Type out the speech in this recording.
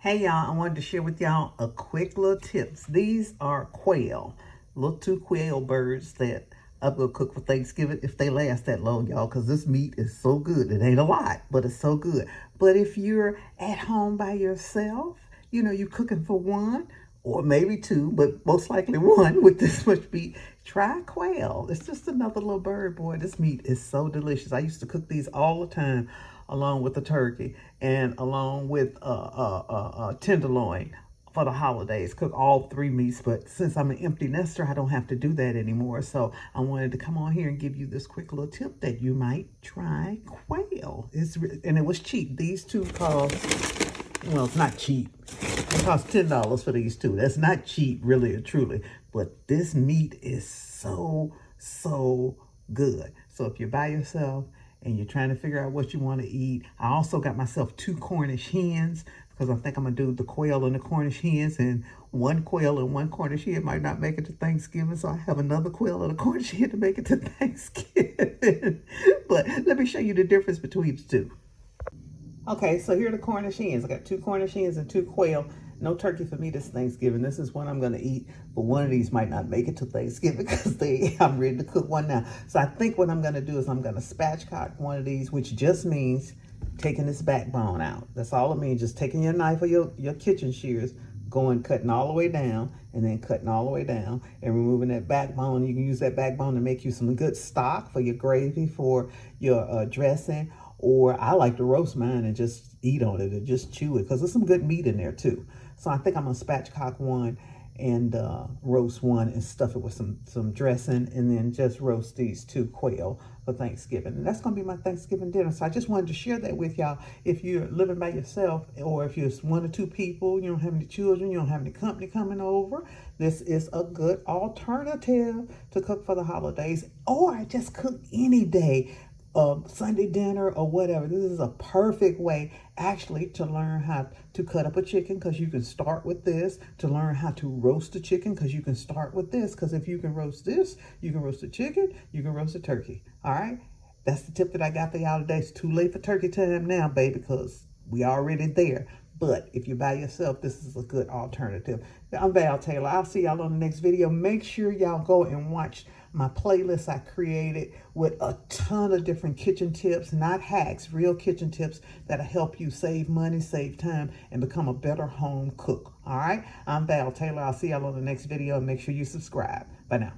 Hey y'all, I wanted to share with y'all a quick little tips. These are quail, little two quail birds that I'm gonna cook for Thanksgiving if they last that long, y'all, because this meat is so good. It ain't a lot, but it's so good. But if you're at home by yourself, you're cooking for one or maybe two, but most likely one with this much meat, try quail. It's just another little bird, boy. This meat is so delicious. I used to cook these all the time along with the turkey and along with tenderloin for the holidays. Cook all three meats, but since I'm an empty nester, I don't have to do that anymore. So I wanted to come on here and give you this quick little tip that you might try quail. And it was cheap. These two cost, well, it's not cheap. It cost $10 for these two. That's not cheap, really or truly. But this meat is so good. So if you're by yourself and you're trying to figure out what you want to eat, I also got myself 2 Cornish hens because I think I'm going to do the quail and the Cornish hens, and one quail and one Cornish hen might not make it to Thanksgiving, so I have another quail and a Cornish hen to make it to Thanksgiving. But let me show you the difference between the two. Okay, so here are the Cornish hens. I got 2 Cornish hens and 2 quail. No turkey for me this Thanksgiving. This is one I'm going to eat, but one of these might not make it to Thanksgiving because I'm ready to cook one now. So I think what I'm going to do is I'm going to spatchcock one of these, which just means taking this backbone out. That's all it means, just taking your knife or your kitchen shears, cutting all the way down, and then cutting all the way down and removing that backbone. You can use that backbone to make you some good stock for your gravy, for your dressing, or I like to roast mine and just eat on it and just chew it because there's some good meat in there too. So I think I'm gonna spatchcock one and roast one and stuff it with some dressing, and then just roast these 2 quail for Thanksgiving. And that's gonna be my Thanksgiving dinner. So I just wanted to share that with y'all. If you're living by yourself, or if you're 1 or 2 people, you don't have any children, you don't have any company coming over, this is a good alternative to cook for the holidays, or just cook any day. Sunday dinner or whatever. This is a perfect way actually to learn how to cut up a chicken, because you can start with this, to learn how to roast a chicken, because you can start with this, because if you can roast this, you can roast a chicken, you can roast a turkey. All right, that's the tip that I got for y'all today. It's too late for turkey time now, baby, because we already there. But if you're by yourself, this is a good alternative. I'm Val Taylor. I'll see y'all on the next video. Make sure y'all go and watch my playlist I created with a ton of different kitchen tips, not hacks, real kitchen tips that'll help you save money, save time, and become a better home cook. All right? I'm Val Taylor. I'll see y'all on the next video, and make sure you subscribe. Bye now.